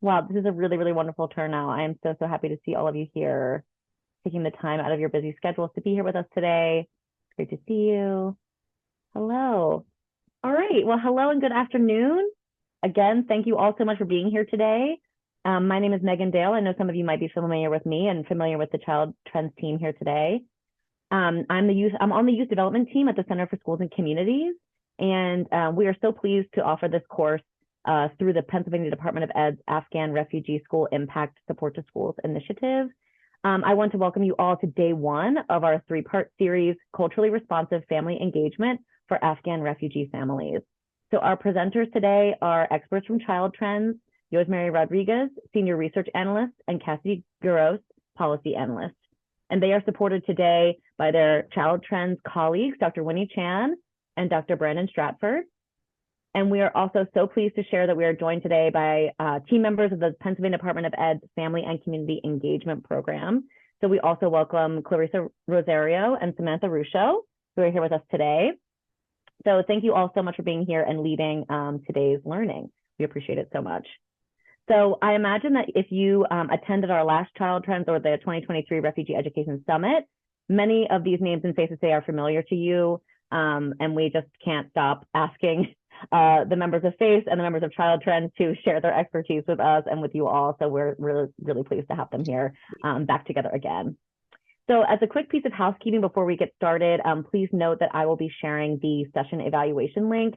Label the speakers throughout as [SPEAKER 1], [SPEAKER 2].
[SPEAKER 1] Wow, this is a really, really wonderful turnout. I am so, so happy to see all of you here, taking the time out of your busy schedules to be here with us today. It's great to see you. Hello. All right. Well, hello and good afternoon. Again, thank you all so much for being here today. My name is Megan Dale. I know some of you might be familiar with me and familiar with the Child Trends team here today. I'm on the youth development team at the Center for Schools and Communities, and we are so pleased to offer this course through the Pennsylvania Department of Ed's Afghan Refugee School Impact Support to Schools initiative. I want to welcome you all to day one of our three-part series, Culturally Responsive Family Engagement for Afghan Refugee Families. So our presenters today are experts from Child Trends, Yosemary Rodriguez, Senior Research Analyst, and Cassidy Guros, Policy Analyst. And they are supported today by their Child Trends colleagues, Dr. Winnie Chan and Dr. Brandon Stratford. And we are also so pleased to share that we are joined today by team members of the Pennsylvania Department of Ed's Family and Community Engagement Program. So we also welcome Clarissa Rosario and Samantha Ruscio, who are here with us today. So thank you all so much for being here and leading today's learning. We appreciate it so much. So I imagine that if you attended our last Child Trends or the 2023 Refugee Education Summit, many of these names and faces today are familiar to you, and we just can't stop asking the members of FACE and the members of Child Trends to share their expertise with us and with you all. So we're really, really pleased to have them here back together again. So as a quick piece of housekeeping before we get started, please note that I will be sharing the session evaluation link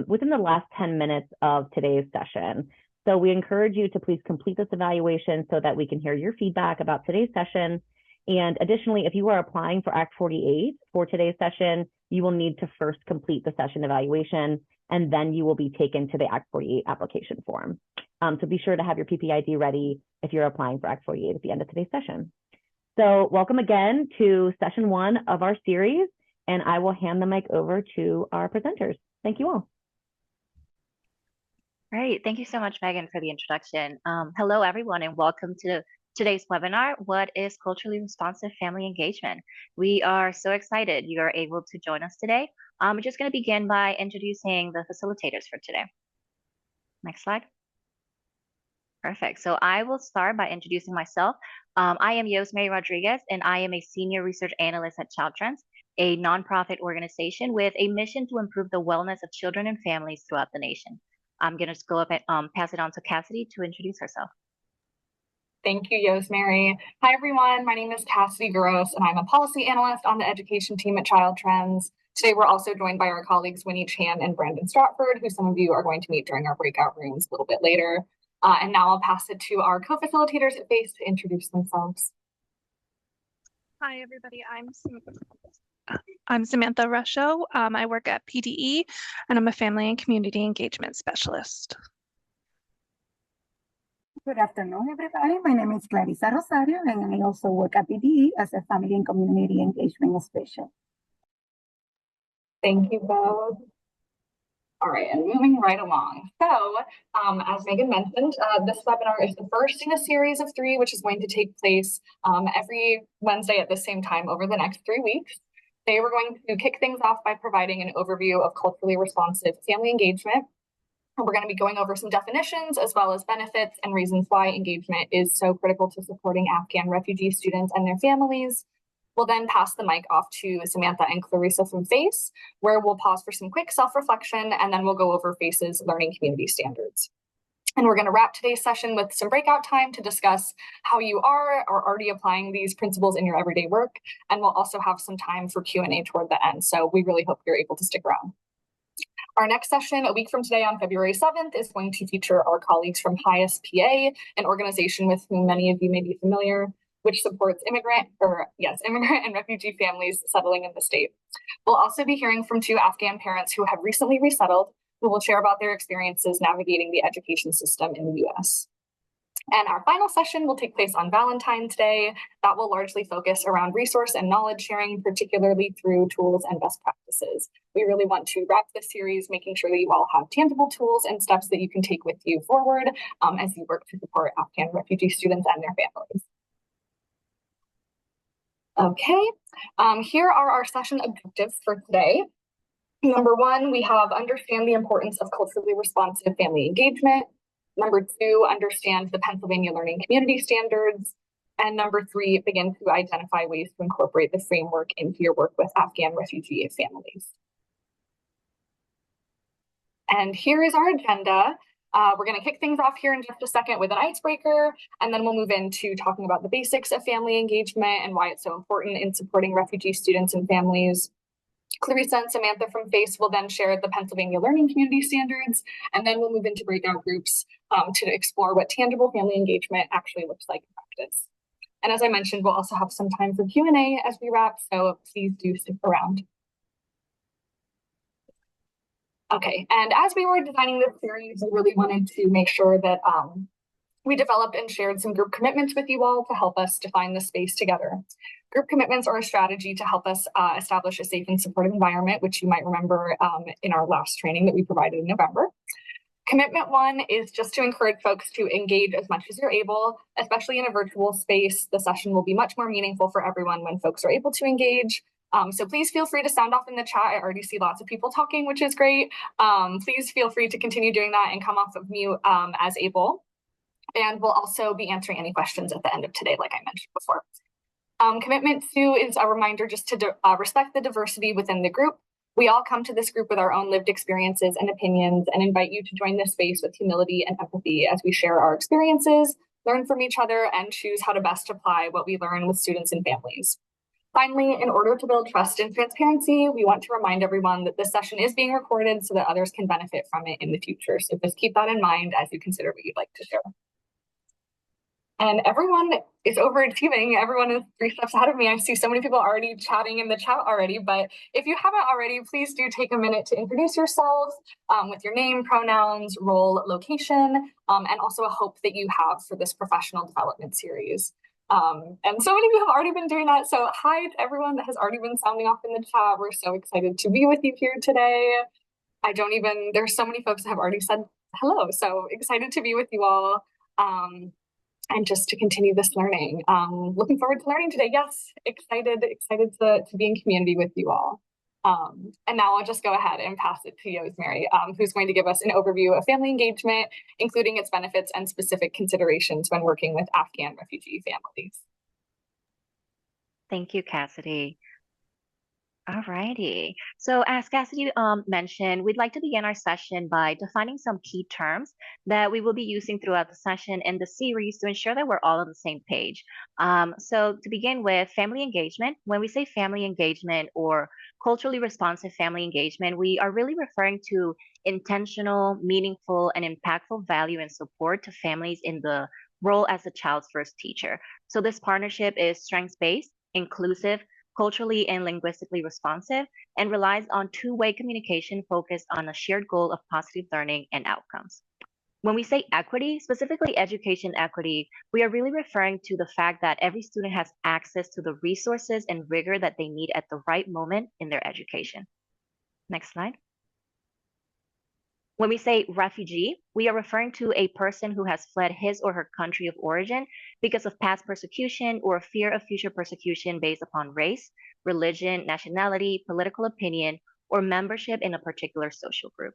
[SPEAKER 1] within the last 10 minutes of today's session. So we encourage you to please complete this evaluation so that we can hear your feedback about today's session. And additionally, if you are applying for Act 48 for today's session, you will need to first complete the session evaluation, and then you will be taken to the Act 48 application form. So be sure to have your PPID ready if you're applying for Act 48 at the end of today's session. So welcome again to session one of our series, and I will hand the mic over to our presenters. Thank you all.
[SPEAKER 2] Great. Thank you so much, Megan, for the introduction. Hello, everyone, and welcome to today's webinar, What is Culturally Responsive Family Engagement? We are so excited you are able to join us today. We're just going to begin by introducing the facilitators for today. Next slide. Perfect. So I will start by introducing myself. I am Yosemary Rodriguez, and I am a Senior Research Analyst at Child Trends, a nonprofit organization with a mission to improve the wellness of children and families throughout the nation. I'm going to go up and pass it on to Cassidy to introduce herself.
[SPEAKER 3] Thank you, Yosemary. Hi, everyone. My name is Cassidy Guros, and I'm a policy analyst on the education team at Child Trends. Today, we're also joined by our colleagues Winnie Chan and Brandon Stratford, who some of you are going to meet during our breakout rooms a little bit later. And now I'll pass it to our co-facilitators at FACE to introduce themselves.
[SPEAKER 4] Hi, everybody. I'm Samantha Ruscio. I work at PDE, and I'm a family and community engagement specialist.
[SPEAKER 5] Good afternoon, everybody. My name is Clarissa Rosario, and I also work at PDE as a family and community engagement specialist.
[SPEAKER 3] Thank you both. All right, and moving right along. So, as Megan mentioned, this webinar is the first in a series of three, which is going to take place every Wednesday at the same time over the next 3 weeks. Today, we're going to kick things off by providing an overview of culturally responsive family engagement. And we're going to be going over some definitions as well as benefits and reasons why engagement is so critical to supporting Afghan refugee students and their families. We'll then pass the mic off to Samantha and Clarissa from FACE, where we'll pause for some quick self-reflection, and then we'll go over FACE's learning community standards. And we're going to wrap today's session with some breakout time to discuss how you are already applying these principles in your everyday work. And we'll also have some time for Q&A toward the end. So we really hope you're able to stick around. Our next session, a week from today on February 7th, is going to feature our colleagues from HIAS PA, an organization with whom many of you may be familiar, which supports immigrant and refugee families settling in the state. We'll also be hearing from 2 Afghan parents who have recently resettled, who will share about their experiences navigating the education system in the US. And our final session will take place on Valentine's Day. That will largely focus around resource and knowledge sharing, particularly through tools and best practices. We really want to wrap this series, making sure that you all have tangible tools and steps that you can take with you forward as you work to support Afghan refugee students and their families. Okay, here are our session objectives for today. Number 1, we have understand the importance of culturally responsive family engagement. Number 2, understand the Pennsylvania Learning Community Standards. And number 3, begin to identify ways to incorporate the framework into your work with Afghan refugee families. And here is our agenda. We're going to kick things off here in just a second with an icebreaker, and then we'll move into talking about the basics of family engagement and why it's so important in supporting refugee students and families. Clarissa and Samantha from FACE will then share the Pennsylvania Learning Community Standards, and then we'll move into breakout groups to explore what tangible family engagement actually looks like in practice. And as I mentioned, we'll also have some time for Q&A as we wrap, so please do stick around. Okay, and as we were designing this series, we really wanted to make sure that we developed and shared some group commitments with you all to help us define the space together. Group commitments are a strategy to help us establish a safe and supportive environment, which you might remember in our last training that we provided in November. Commitment 1 is just to encourage folks to engage as much as you're able, especially in a virtual space. The session will be much more meaningful for everyone when folks are able to engage. So please feel free to sound off in the chat. I already see lots of people talking, which is great. Please feel free to continue doing that and come off of mute as able. And we'll also be answering any questions at the end of today, like I mentioned before. Commitment 2 is a reminder just to respect the diversity within the group. We all come to this group with our own lived experiences and opinions, and invite you to join this space with humility and empathy as we share our experiences, learn from each other, and choose how to best apply what we learn with students and families. Finally, in order to build trust and transparency, we want to remind everyone that this session is being recorded so that others can benefit from it in the future. So just keep that in mind as you consider what you'd like to share. And everyone is overachieving. Everyone is 3 steps ahead of me. I see so many people already chatting in the chat already, but if you haven't already, please do take a minute to introduce yourselves with your name, pronouns, role, location, and also a hope that you have for this professional development series. And so many of you have already been doing that. So hi to everyone that has already been sounding off in the chat. We're so excited to be with you here today. There's so many folks that have already said hello. So excited to be with you all. And just to continue this learning. Looking forward to learning today. Yes, excited to be in community with you all. And now I'll just go ahead and pass it to Rosemary, who's going to give us an overview of family engagement, including its benefits and specific considerations when working with Afghan refugee families.
[SPEAKER 2] Thank you, Cassidy. All righty. So as Cassidy mentioned, we'd like to begin our session by defining some key terms that we will be using throughout the session and the series to ensure that we're all on the same page. So to begin with, family engagement. When we say family engagement or culturally responsive family engagement, we are really referring to intentional, meaningful, and impactful value and support to families in the role as a child's first teacher. So this partnership is strengths-based, inclusive, culturally and linguistically responsive, and relies on two-way communication focused on a shared goal of positive learning and outcomes. When we say equity, specifically education equity, we are really referring to the fact that every student has access to the resources and rigor that they need at the right moment in their education. Next slide. When we say refugee, we are referring to a person who has fled his or her country of origin because of past persecution or fear of future persecution based upon race, religion, nationality, political opinion, or membership in a particular social group.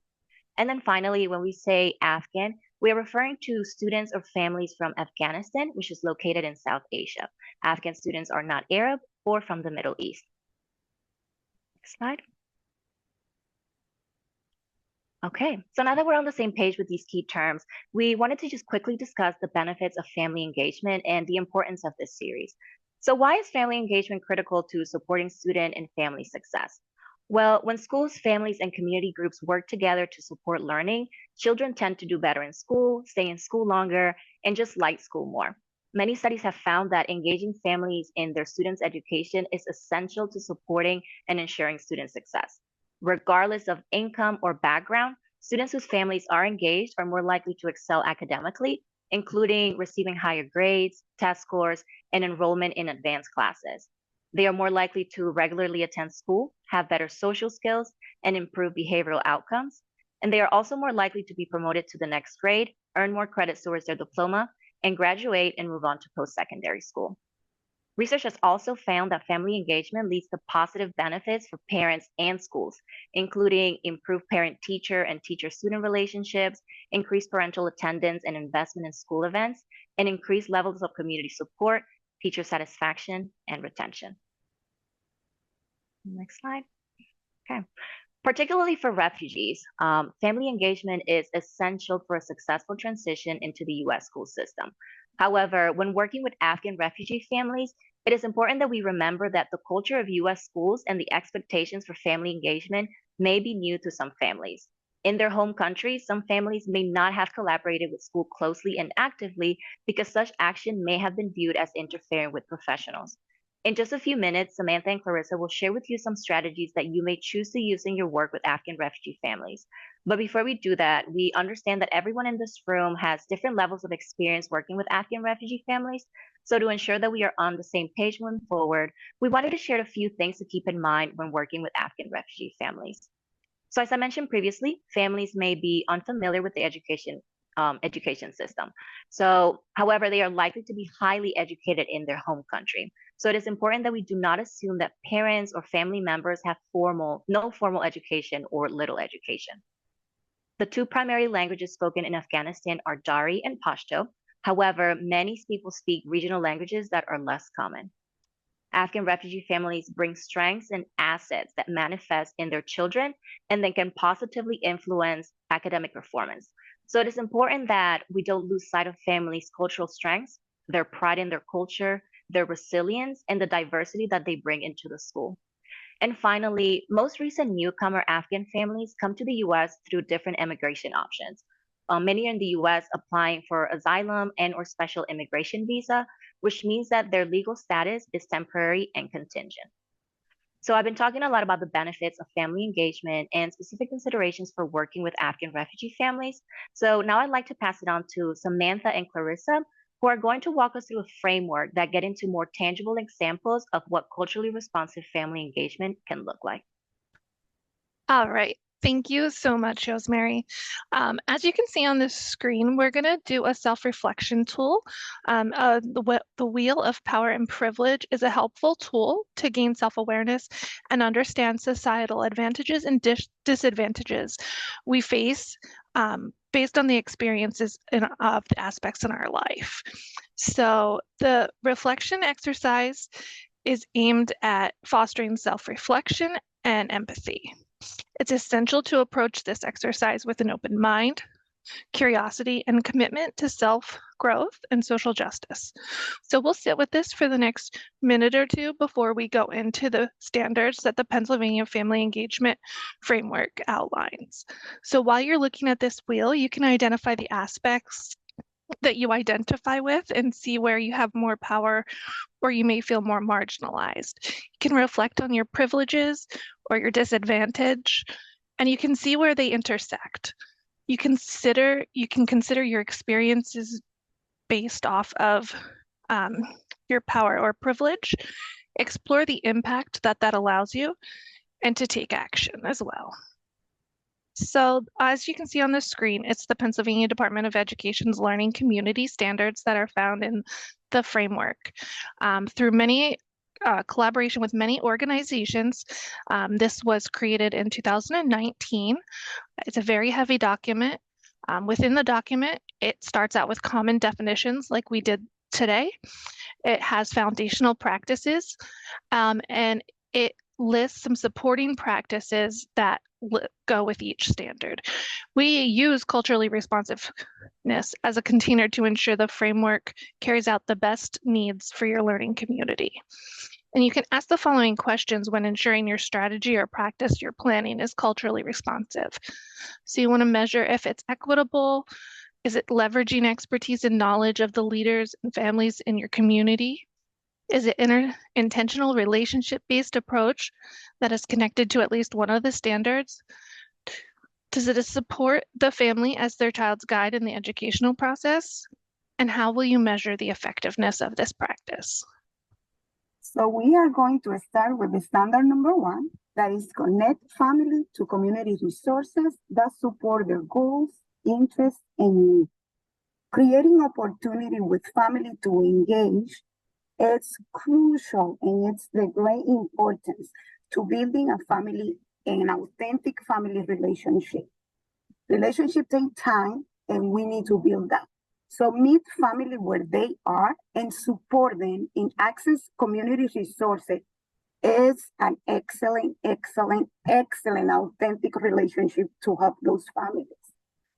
[SPEAKER 2] And then finally, when we say Afghan, we are referring to students or families from Afghanistan, which is located in South Asia. Afghan students are not Arab or from the Middle East. Next slide. Okay, so now that we're on the same page with these key terms, we wanted to just quickly discuss the benefits of family engagement and the importance of this series. So why is family engagement critical to supporting student and family success? Well, when schools, families, and community groups work together to support learning, children tend to do better in school, stay in school longer, and just like school more. Many studies have found that engaging families in their students' education is essential to supporting and ensuring student success. Regardless of income or background, students whose families are engaged are more likely to excel academically, including receiving higher grades, test scores, and enrollment in advanced classes. They are more likely to regularly attend school, have better social skills, and improve behavioral outcomes. And they are also more likely to be promoted to the next grade, earn more credits towards their diploma, and graduate and move on to post-secondary school. Research has also found that family engagement leads to positive benefits for parents and schools, including improved parent-teacher and teacher-student relationships, increased parental attendance and investment in school events, and increased levels of community support, teacher satisfaction, and retention. Next slide. Okay. Particularly for refugees, family engagement is essential for a successful transition into the U.S. school system. However, when working with Afghan refugee families, it is important that we remember that the culture of U.S. schools and the expectations for family engagement may be new to some families. In their home countries, some families may not have collaborated with school closely and actively because such action may have been viewed as interfering with professionals. In just a few minutes, Samantha and Clarissa will share with you some strategies that you may choose to use in your work with Afghan refugee families. But before we do that, we understand that everyone in this room has different levels of experience working with Afghan refugee families. So to ensure that we are on the same page moving forward, we wanted to share a few things to keep in mind when working with Afghan refugee families. So as I mentioned previously, families may be unfamiliar with the education system. So, however, they are likely to be highly educated in their home country. So it is important that we do not assume that parents or family members have no formal education or little education. The two primary languages spoken in Afghanistan are Dari and Pashto. However, many people speak regional languages that are less common. Afghan refugee families bring strengths and assets that manifest in their children and then can positively influence academic performance. So it is important that we don't lose sight of families' cultural strengths, their pride in their culture, their resilience, and the diversity that they bring into the school. And finally, most recent newcomer Afghan families come to the US through different immigration options. Many are in the US applying for asylum and/or special immigration visa, which means that their legal status is temporary and contingent. So I've been talking a lot about the benefits of family engagement and specific considerations for working with Afghan refugee families. So now I'd like to pass it on to Samantha and Clarissa, who are going to walk us through a framework that get into more tangible examples of what culturally responsive family engagement can look like.
[SPEAKER 4] All right. Thank you so much, Rosemary. As you can see on the screen, we're going to do a self-reflection tool. The Wheel of Power and Privilege is a helpful tool to gain self-awareness and understand societal advantages and disadvantages we face based on the experiences of the aspects in our life. So the reflection exercise is aimed at fostering self-reflection and empathy. It's essential to approach this exercise with an open mind, curiosity, and commitment to self-growth and social justice. So we'll sit with this for the next minute or two before we go into the standards that the Pennsylvania Family Engagement Framework outlines. So while you're looking at this wheel, you can identify the aspects that you identify with and see where you have more power or you may feel more marginalized. You can reflect on your privileges or your disadvantage, and you can see where they intersect. You can consider your experiences based off of your power or privilege, explore the impact that allows you, and to take action as well. So as you can see on the screen, it's the Pennsylvania Department of Education's learning community standards that are found in the framework. Through many collaboration with many organizations, this was created in 2019. It's a very heavy document. Within the document, it starts out with common definitions like we did today. It has foundational practices, and it lists some supporting practices that go with each standard. We use culturally responsiveness as a container to ensure the framework carries out the best needs for your learning community. And you can ask the following questions when ensuring your strategy or practice you're planning is culturally responsive. So you want to measure if it's equitable, is it leveraging expertise and knowledge of the leaders and families in your community? Is it intentional relationship-based approach that is connected to at least one of the standards? Does it support the family as their child's guide in the educational process? And how will you measure the effectiveness of this practice?
[SPEAKER 5] So we are going to start with the standard number 1, that is connect family to community resources that support their goals, interests, and needs. Creating opportunity with family to engage It's crucial and it's the great importance to building a family, an authentic family relationship. Relationship take time and we need to build that. So meet family where they are and support them in access community resources is an excellent, authentic relationship to help those families.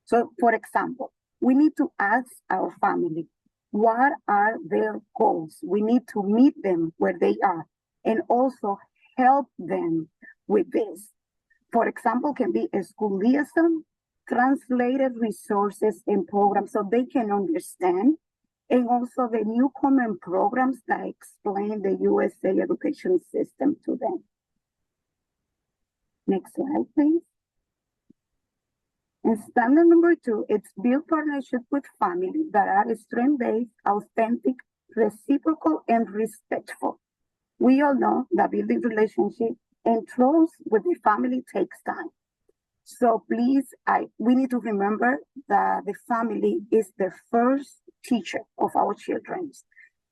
[SPEAKER 5] So, for example, we need to ask our family, what are their goals? We need to meet them where they are and also help them with this. For example, can be a school liaison, translated resources and programs so they can understand, and also the new common programs that explain the USA education system to them. Next slide, please. And standard number 2, it's build partnership with families that are strength-based, authentic, reciprocal, and respectful. We all know that building relationship and trust with the family takes time. So please, we need to remember that the family is the first teacher of our children.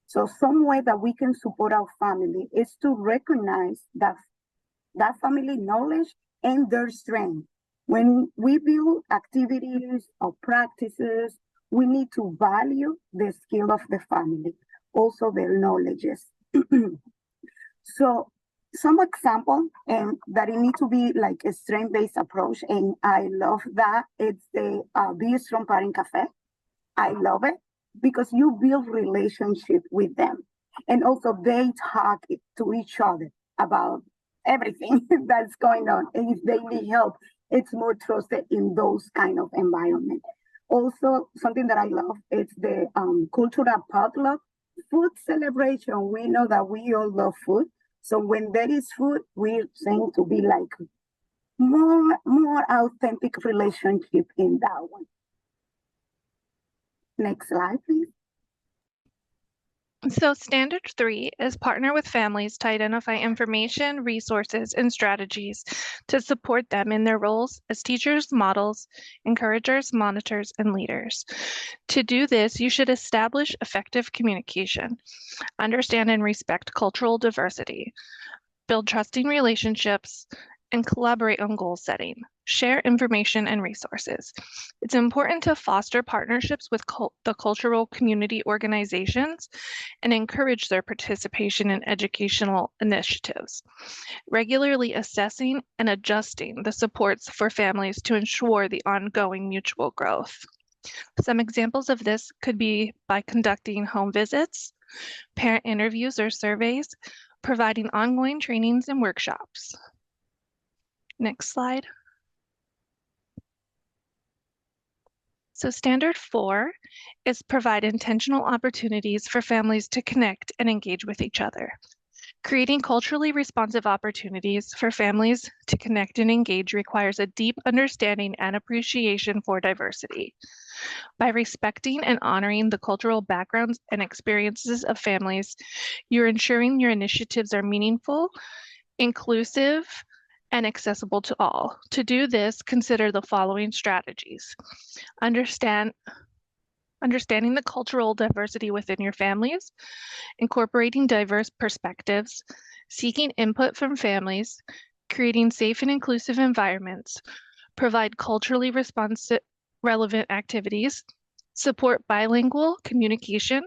[SPEAKER 5] So some way that we can support our family is to recognize that family knowledge and their strength. When we build activities or practices, we need to value the skill of the family, also their knowledges. So some example that it need to be like a strength-based approach, and I love that. It's the Be Strong Parent Cafe. I love it because you build relationship with them, and also they talk to each other about everything that's going on, and if they need help, it's more trusted in those kind of environment. Also, something that I love is the cultural potluck food celebration. We know that we all love food. So when there is food, we're saying to be like more authentic relationship in that one. Next slide, please.
[SPEAKER 4] So standard 3 is partner with families to identify information, resources, and strategies to support them in their roles as teachers, models, encouragers, monitors, and leaders. To do this, you should establish effective communication, understand and respect cultural diversity, build trusting relationships, and collaborate on goal setting. Share information and resources. It's important to foster partnerships with the cultural community organizations and encourage their participation in educational initiatives. Regularly assessing and adjusting the supports for families to ensure the ongoing mutual growth. Some examples of this could be by conducting home visits, parent interviews or surveys, providing ongoing trainings and workshops. Next slide. So standard 4 is provide intentional opportunities for families to connect and engage with each other. Creating culturally responsive opportunities for families to connect and engage requires a deep understanding and appreciation for diversity. By respecting and honoring the cultural backgrounds and experiences of families, you're ensuring your initiatives are meaningful, inclusive, and accessible to all. To do this, consider the following strategies. Understanding the cultural diversity within your families, incorporating diverse perspectives, seeking input from families, creating safe and inclusive environments, provide culturally responsive, relevant activities, support bilingual communication,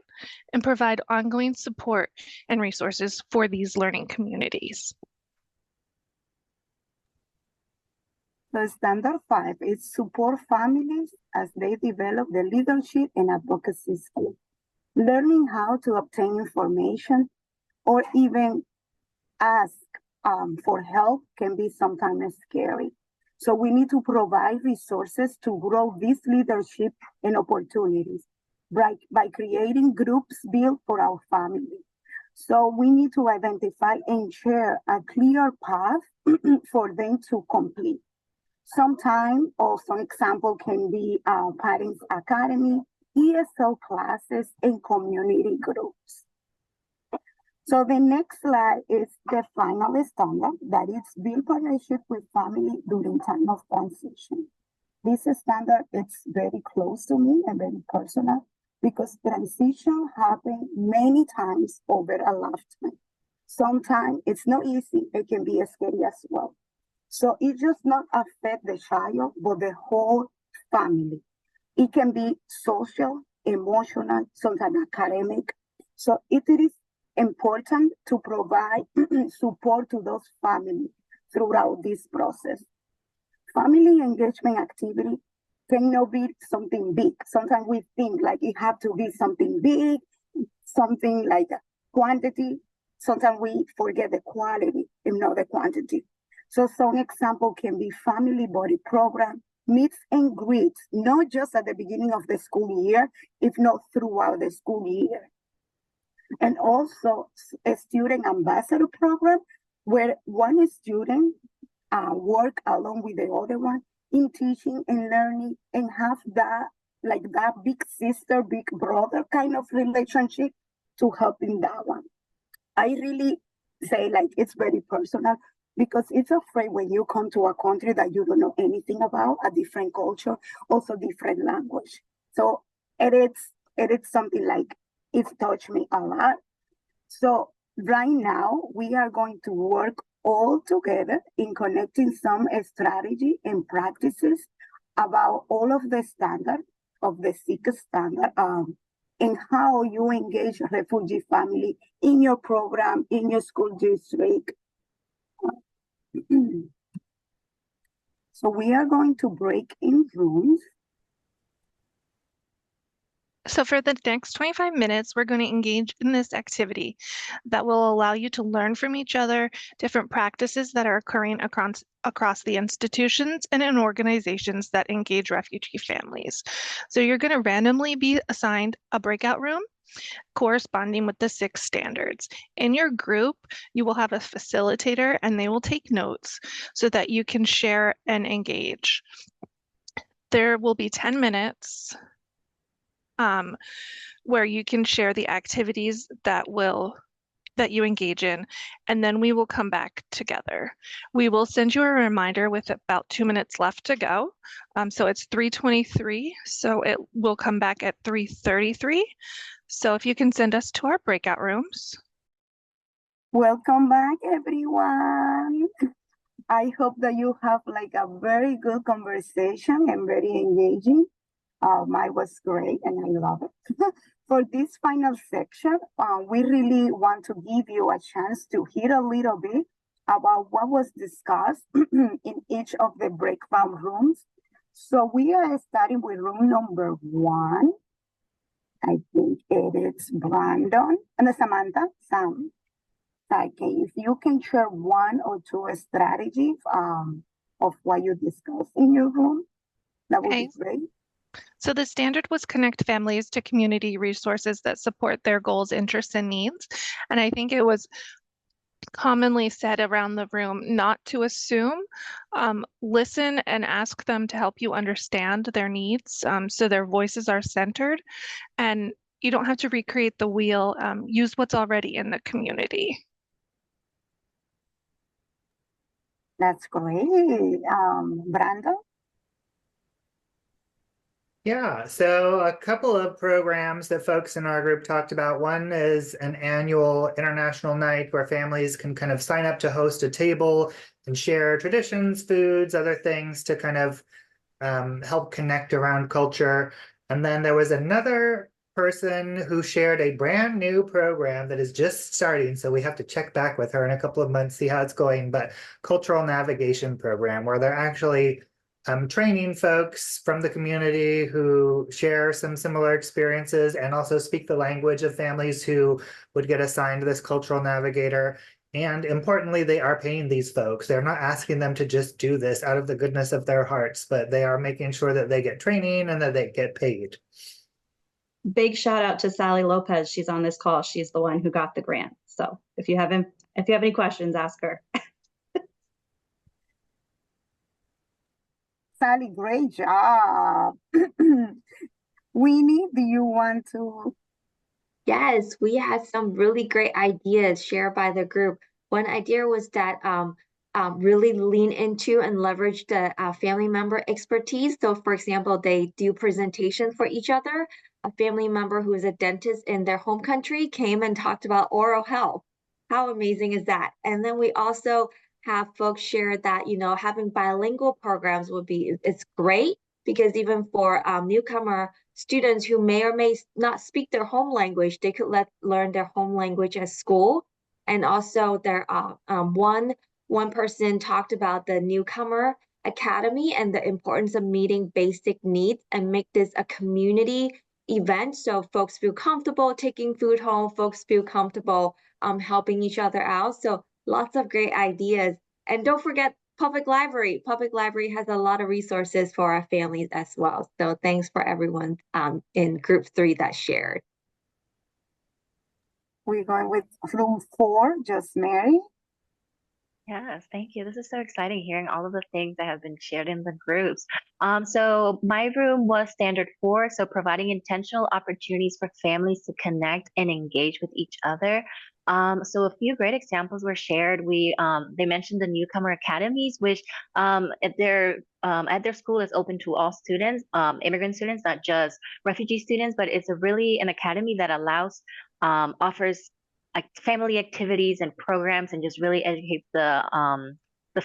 [SPEAKER 4] and provide ongoing support and resources for these learning communities.
[SPEAKER 5] So standard 5 is support families as they develop the leadership and advocacy skills. Learning how to obtain information or even ask for help can be sometimes scary. So we need to provide resources to grow this leadership and opportunities by creating groups built for our family. So we need to identify and share a clear path for them to complete. Sometime, or some example can be Parents Academy, ESL classes, and community groups. So the next slide is the final standard, that is build partnership with family during time of transition. This standard is very close to me and very personal because transition happen many times over a lifetime. Sometimes it's not easy, it can be scary as well. So it just not affect the child, but the whole family. It can be social, emotional, sometimes academic. So it is important to provide support to those families throughout this process. Family engagement activity cannot be something big. Sometimes we think like it have to be something big, something like quantity. Sometimes we forget the quality and not the quantity. So some example can be family body program, meets and greets, not just at the beginning of the school year, if not throughout the school year. And also a student ambassador program where one student work along with the other one in teaching and learning and have that like that big sister, big brother kind of relationship to help in that one. I really say like it's very personal because it's afraid when you come to a country that you don't know anything about, a different culture, also different language. So it is something like it's touched me a lot. So right now we are going to work all together in connecting some strategy and practices about all of the standard of the SICA standard and how you engage refugee family in your program, in your school district. So we are going to break in rooms.
[SPEAKER 4] So for the next 25 minutes, we're going to engage in this activity that will allow you to learn from each other different practices that are occurring across the institutions and in organizations that engage refugee families. So you're going to randomly be assigned a breakout room corresponding with the 6 standards. In your group, you will have a facilitator and they will take notes so that you can share and engage. There will be 10 minutes where you can share the activities that you engage in, and then we will come back together. We will send you a reminder with about 2 minutes left to go. So it's 3:23, so it will come back at 3:33. So if you can send us to our breakout rooms.
[SPEAKER 5] Welcome back, everyone. I hope that you have like a very good conversation and very engaging. Mine was great and I love it. For this final section, we really want to give you a chance to hear a little bit about what was discussed in each of the breakout rooms. So we are starting with room number 1. I think it is Brandon and Samantha, Sam. Okay, if you can share 1 or 2 strategies of what you discussed in your room, that would be great.
[SPEAKER 4] So the standard was connect families to community resources that support their goals, interests, and needs. And I think it was commonly said around the room not to assume, listen and ask them to help you understand their needs so their voices are centered. And you don't have to recreate the wheel, use what's already in the community.
[SPEAKER 5] That's great. Brandon?
[SPEAKER 6] Yeah, so a couple of programs that folks in our group talked about. One is an annual international night where families can kind of sign up to host a table and share traditions, foods, other things to kind of help connect around culture. And then there was another person who shared a brand new program that is just starting. So we have to check back with her in a couple of months, see how it's going, but cultural navigation program where they're actually training folks from the community who share some similar experiences and also speak the language of families who would get assigned this cultural navigator. And importantly, they are paying these folks. They're not asking them to just do this out of the goodness of their hearts, but they are making sure that they get training and that they get paid.
[SPEAKER 7] Big shout out to Sally Lopez. She's on this call. She's the one who got the grant. So if you have any questions, ask her.
[SPEAKER 5] Sally, great job. Winnie, do you want to?
[SPEAKER 8] Yes, we had some really great ideas shared by the group. One idea was that really lean into and leverage the family member expertise. So for example, they do presentations for each other a family member who is a dentist in their home country came and talked about oral health. How amazing is that? And then we also have folks share that, you know, having bilingual programs it's great, because even for newcomer students who may or may not speak their home language, they could learn their home language at school. And also there one person talked about the newcomer academy and the importance of meeting basic needs and make this a community event, so folks feel comfortable taking food home, folks feel comfortable helping each other out. So lots of great ideas. And don't forget public library. Public library has a lot of resources for our families as well. So thanks for everyone in group 3 that shared.
[SPEAKER 5] We're going with room 4, just Mary.
[SPEAKER 2] Yes, thank you. This is so exciting hearing all of the things that have been shared in the groups. So my room was standard 4, so providing intentional opportunities for families to connect and engage with each other. So a few great examples were shared. They mentioned the newcomer academies, which at their school is open to all students, immigrant students, not just refugee students, but it's an academy that offers like family activities and programs, and just really educates the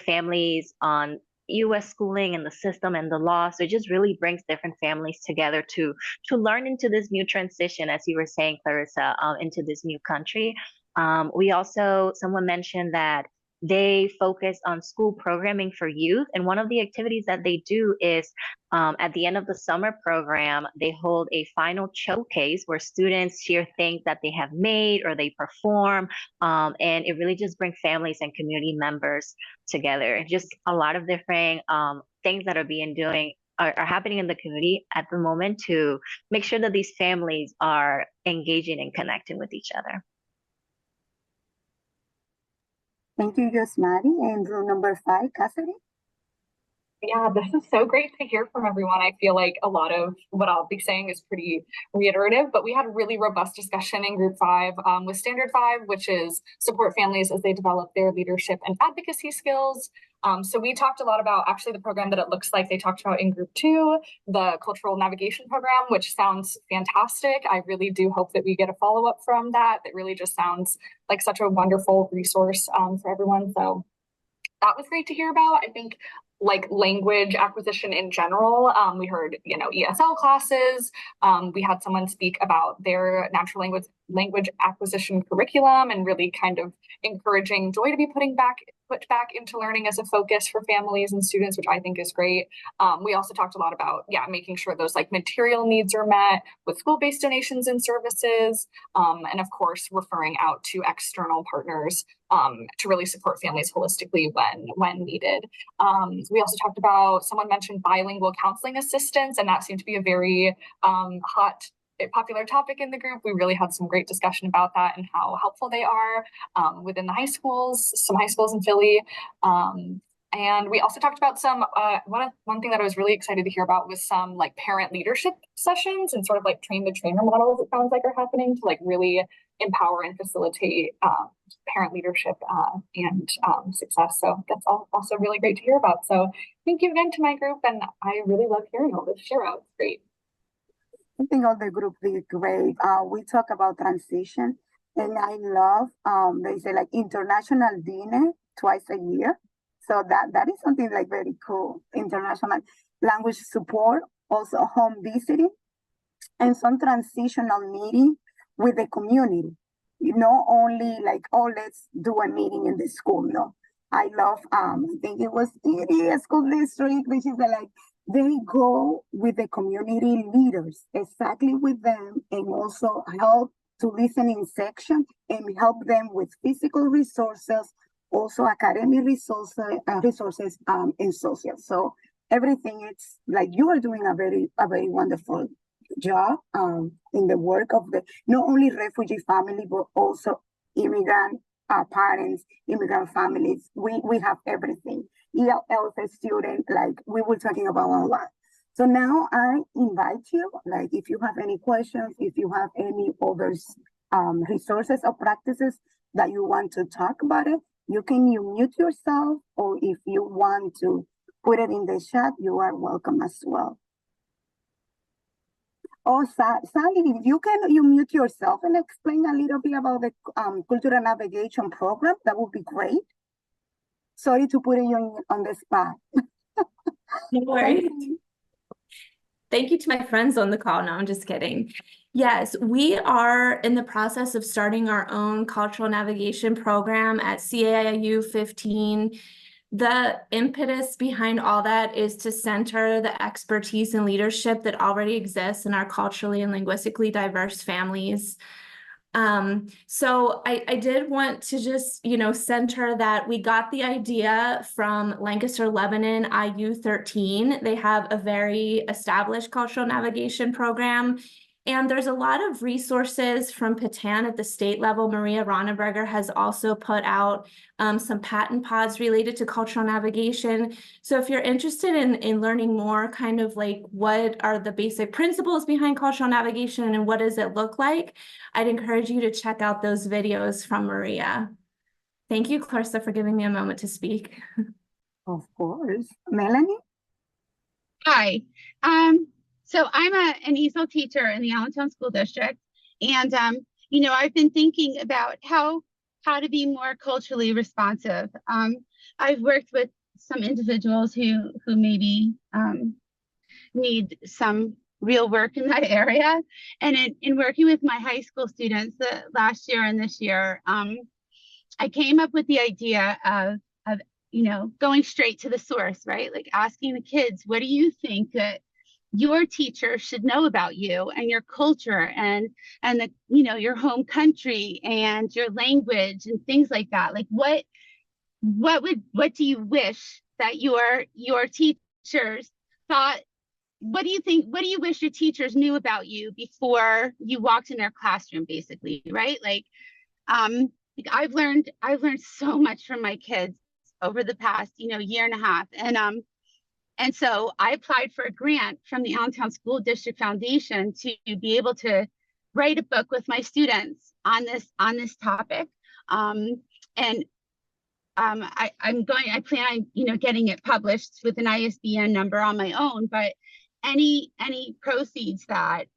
[SPEAKER 2] families on U.S. schooling and the system and the law. So it just really brings different families together to learn into this new transition, as you were saying, Clarissa, into this new country. Someone mentioned that they focus on school programming for youth. And one of the activities that they do is at the end of the summer program, they hold a final showcase where students share things that they have made or they perform. And it really just brings families and community members together. Just a lot of different things that are happening in the community at the moment to make sure that these families are engaging and connecting with each other.
[SPEAKER 5] Thank you, Josmari. And room number 5, Cassidy.
[SPEAKER 3] Yeah, this is so great to hear from everyone. I feel like a lot of what I'll be saying is pretty reiterative, but we had a really robust discussion in group 5 with standard 5, which is support families as they develop their leadership and advocacy skills. So we talked a lot about actually the program that it looks like they talked about in group 2, the cultural navigation program, which sounds fantastic. I really do hope that we get a follow-up from that. It really just sounds like such a wonderful resource for everyone. So that was great to hear about. I think like language acquisition in general, we heard, ESL classes. We had someone speak about their natural language acquisition curriculum and really kind of encouraging joy to be put back into learning as a focus for families and students, which I think is great. We also talked a lot about, making sure those like material needs are met with school-based donations and services. And of course, referring out to external partners to really support families holistically when needed. We also talked about, someone mentioned bilingual counseling assistance, and that seemed to be a very popular topic in the group. We really had some great discussion about that and how helpful they are within the some high schools in Philly. And we also talked about some, one thing that I was really excited to hear about was some like parent leadership sessions and sort of like train the trainer models, it sounds like, are happening to like really empower and facilitate parent leadership and success. So that's also really great to hear about. So thank you again to my group, and I really love hearing all this share out. It's great.
[SPEAKER 5] I think all the group did great. We talk about transition, and I love, they say like international dinner twice a year. So that is something like very cool. International language support, also home visiting, and some transitional meeting with the community. Not only like, oh, let's do a meeting in the school. No, I love, I think it was ED school district, which is like, they go with the community leaders, exactly with them, and also help to listening section and help them with physical resources, also academic resources, and social. So everything, it's like you are doing a very wonderful job in the work of the not only refugee family but also immigrant parents, immigrant families. We have everything. ELL student, like we were talking about a lot. So now I invite you, like if you have any questions, if you have any other resources or practices that you want to talk about it, you can mute yourself, or if you want to put it in the chat, you are welcome as well. Oh, Sally, if you mute yourself and explain a little bit about the cultural navigation program, that would be great. Sorry to put you on the spot.
[SPEAKER 9] No worries.
[SPEAKER 5] Thank you.
[SPEAKER 9] Thank you to my friends on the call. No, I'm just kidding. Yes, we are in the process of starting our own cultural navigation program at CAIU 15. The impetus behind all that is to center the expertise and leadership that already exists in our culturally and linguistically diverse families. So I did want to just, center that we got the idea from Lancaster, Lebanon, IU 13. They have a very established cultural navigation program. And there's a lot of resources from Patan at the state level. Maria Ronneberger has also put out some patent pods related to cultural navigation. So if you're interested in learning more, kind of like what are the basic principles behind cultural navigation and what does it look like, I'd encourage you to check out those videos from Maria. Thank you, Clarissa, for giving me a moment to speak.
[SPEAKER 5] Of course. Melanie?
[SPEAKER 10] Hi. So I'm an ESOL teacher in the Allentown School District. And, I've been thinking about how to be more culturally responsive. I've worked with some individuals who maybe need some real work in that area. And in working with my high school students last year and this year, I came up with the idea of going straight to the source, right? Like asking the kids, what do you think that your teacher should know about you and your culture and the, your home country and your language and things like that? Like what do you wish that your teachers thought? What do you wish your teachers knew about you before you walked in their classroom, basically, right? Like I've learned so much from my kids over the past, year and a half. And so I applied for a grant from the Allentown School District Foundation to be able to write a book with my students on this topic. I plan on, getting it published with an ISBN number on my own, but any proceeds that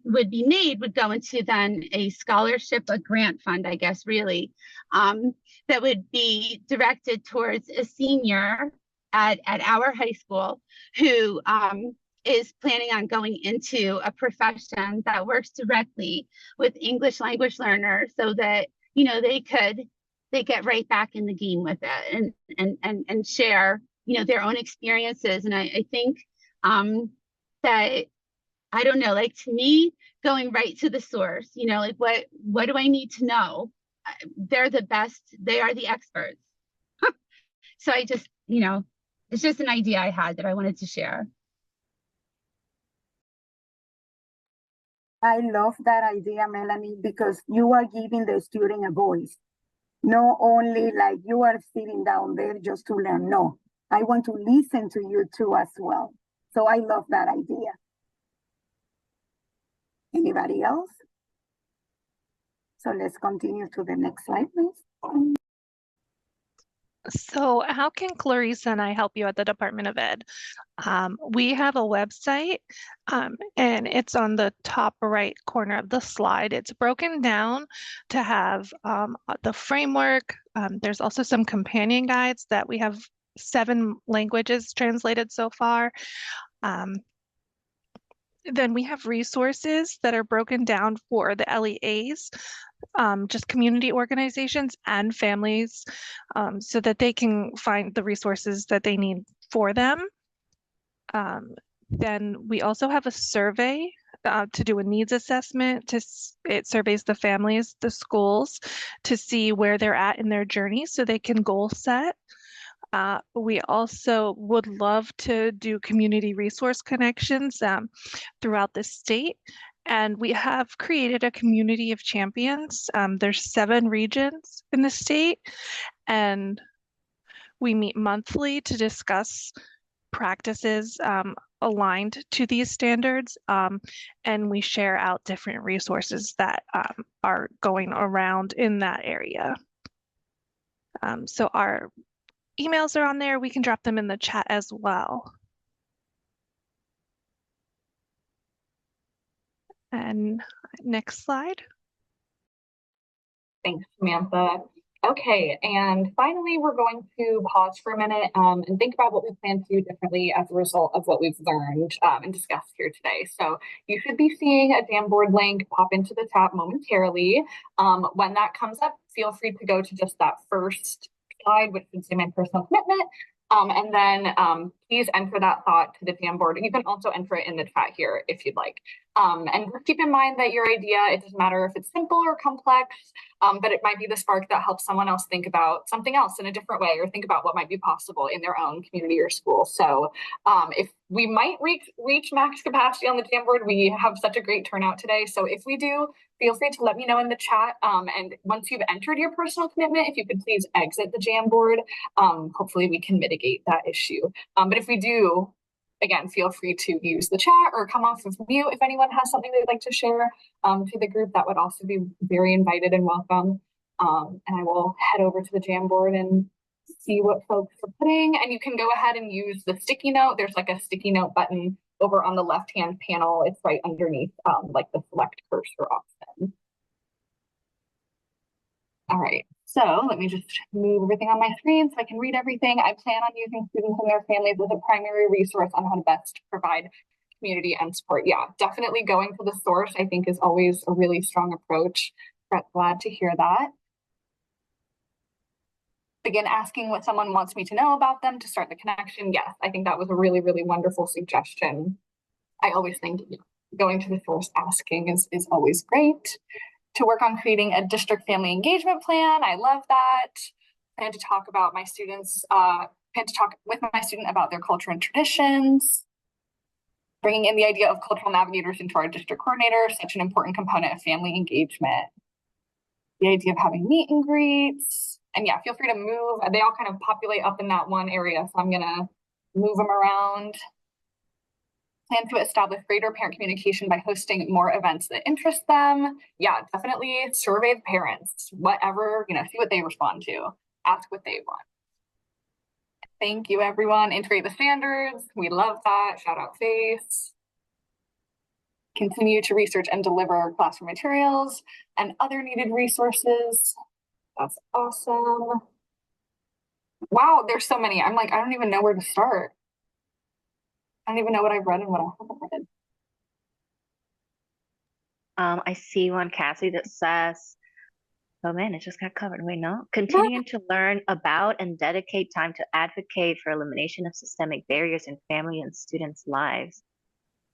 [SPEAKER 10] would be made would go into then a scholarship, a grant fund, I guess, really, that would be directed towards a senior at our high school who is planning on going into a profession that works directly with English language learners so that, they get right back in the game with it and share, their own experiences. And I think that, I don't know, like to me, going right to the source, like what do I need to know? They're the best, they are the experts. So I just, it's just an idea I had that I wanted to share.
[SPEAKER 5] I love that idea, Melanie, because you are giving the student a voice. Not only like you are sitting down there just to learn. No, I want to listen to you too as well. So I love that idea. Anybody else? So let's continue to the next slide, please.
[SPEAKER 4] So how can Clarissa and I help you at the Department of Ed? We have a website and it's on the top right corner of the slide. It's broken down to have the framework. There's also some companion guides that we have 7 languages translated so far. Then we have resources that are broken down for the LEAs, just community organizations and families, so that they can find the resources that they need for them. Then we also have a survey to do a needs assessment. It surveys the families, the schools, to see where they're at in their journey so they can goal set. We also would love to do community resource connections throughout the state. And we have created a community of champions. There's 7 regions in the state, and we meet monthly to discuss practices aligned to these standards, and we share out different resources that are going around in that area. So our emails are on there. We can drop them in the chat as well. And next slide.
[SPEAKER 3] Thanks, Samantha. Okay, and finally, we're going to pause for a minute and think about what we plan to do differently as a result of what we've learned and discussed here today. So you should be seeing a Jamboard link pop into the chat momentarily. When that comes up, feel free to go to just that first slide, which would say my personal commitment. And then please enter that thought to the Jamboard. You can also enter it in the chat here if you'd like. And keep in mind that your idea, it doesn't matter if it's simple or complex, but it might be the spark that helps someone else think about something else in a different way, or think about what might be possible in their own community or school. So if we might reach max capacity on the Jamboard, we have such a great turnout today. So if we do, feel free to let me know in the chat. And once you've entered your personal commitment, if you could please exit the Jamboard, hopefully we can mitigate that issue. But if we do, again, feel free to use the chat or come off of mute if anyone has something they'd like to share to the group. That would also be very invited and welcome. And I will head over to the Jamboard and see what folks are putting. And you can go ahead and use the sticky note. There's like a sticky note button over on the left-hand panel. It's right underneath like the select cursor option. All right, so let me just move everything on my screen so I can read everything. I plan on using students and their families as a primary resource on how to best provide community and support. Yeah, definitely going to the source, I think, is always a really strong approach. Glad to hear that. Begin asking what someone wants me to know about them to start the connection. Yes, I think that was a really, really wonderful suggestion. I always think going to the source asking is always great. To work on creating a district family engagement plan. I love that. Plan to talk about my students, plan to talk with my student about their culture and traditions. Bringing in the idea of cultural navigators into our district coordinator, such an important component of family engagement. The idea of having meet and greets. And yeah, feel free to move. They all kind of populate up in that one area. So I'm gonna move them around. Plan to establish greater parent communication by hosting more events that interest them. Yeah, definitely survey the parents, whatever, see what they respond to, ask what they want. Thank you, everyone. Integrate the standards. We love that. Shout out Face. Continue to research and deliver classroom materials and other needed resources. That's awesome. Wow, there's so many. I'm like, I don't even know where to start. I don't even know what I've read and what I haven't read.
[SPEAKER 2] I see one, Cassie, that says, oh man, it just got covered. Wait, no. Continuing to learn about and dedicate time to advocate for elimination of systemic barriers in family and students' lives.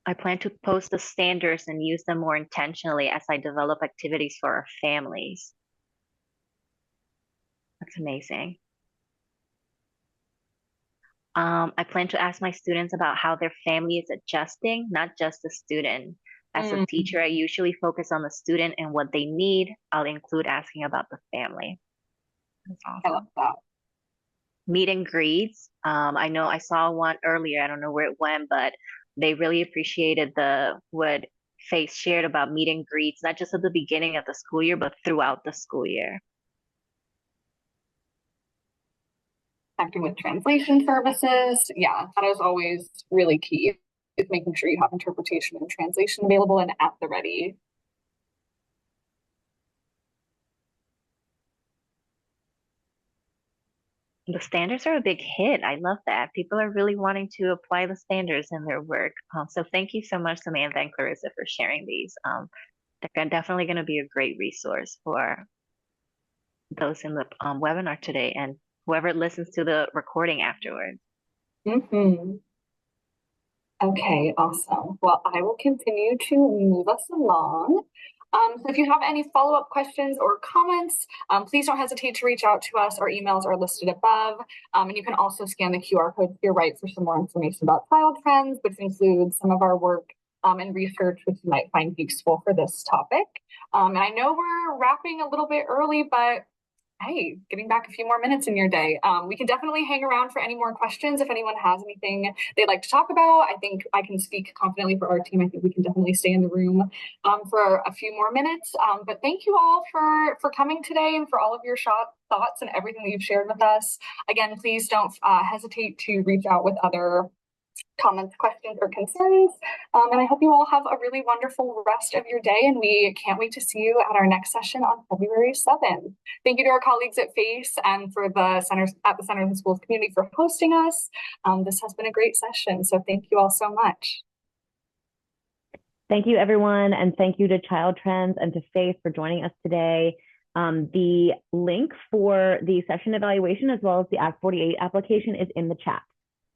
[SPEAKER 2] I plan to post the standards and use them more intentionally as I develop activities for our families. That's amazing. I plan to ask my students about how their family is adjusting, not just the student. As a teacher, I usually focus on the student and what they need. I'll include asking about the family. That's awesome.
[SPEAKER 3] I love that.
[SPEAKER 2] Meet and greets. I know I saw one earlier. I don't know where it went, but they really appreciated what Faith shared about meet and greets, not just at the beginning of the school year, but throughout the school year.
[SPEAKER 3] Acting with translation services. Yeah, that is always really key. Is making sure you have interpretation and translation available and at the ready.
[SPEAKER 2] The standards are a big hit. I love that. People are really wanting to apply the standards in their work. So thank you so much, Samantha and Clarissa, for sharing these. They're definitely going to be a great resource for those in the webinar today and whoever listens to the recording afterwards.
[SPEAKER 3] Okay, awesome. Well, I will continue to move us along. So if you have any follow-up questions or comments, please don't hesitate to reach out to us. Our emails are listed above. And you can also scan the QR code to your right for some more information about Child Trends, which includes some of our work and research, which you might find useful for this topic. And I know we're wrapping a little bit early, but hey, getting back a few more minutes in your day. We can definitely hang around for any more questions. If anyone has anything they'd like to talk about, I think I can speak confidently for our team. I think we can definitely stay in the room for a few more minutes. But thank you all for coming today and for all of your thoughts and everything that you've shared with us. Again, please don't hesitate to reach out with other comments, questions, or concerns. And I hope you all have a really wonderful rest of your day, and we can't wait to see you at our next session on February 7th. Thank you to our colleagues at FACE and for the Centers and Schools community for hosting us. This has been a great session, so thank you all so much.
[SPEAKER 1] Thank you, everyone, and thank you to Child Trends and to FACE for joining us today. The link for the session evaluation as well as the Act 48 application is in the chat.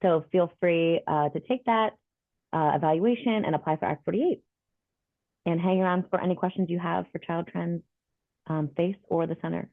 [SPEAKER 1] So feel free to take that evaluation and apply for Act 48. And hang around for any questions you have for Child Trends, FACE, or the center.